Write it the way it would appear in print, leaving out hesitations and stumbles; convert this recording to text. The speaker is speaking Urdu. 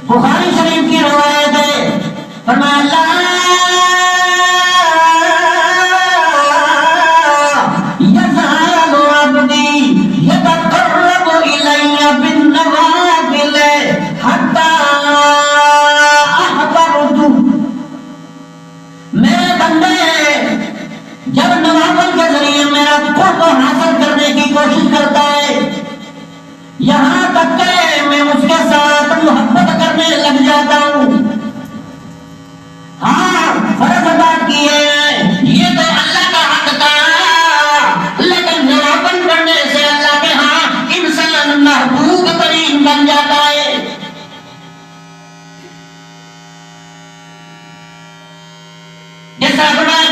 بخاری شریف کی روایت ہے، فرمایا اللہ یزال عبدی یتقرب الی بالنوافل حتی احببت، میرے بندے جب نوافل کے ذریعے میرا قرب حاصل کرنے کی کوشش کرتا ہے، یہاں تک کہ میں اس کے ساتھ محبت کرنے لگ جاتا ہوں۔ ہاں فرض ادا کیے یہ تو اللہ کا حق تھا، لیکن نوافل پڑھنے سے اللہ کے ہاں انسان محبوب ترین بن جاتا ہے۔ جیسا بڑا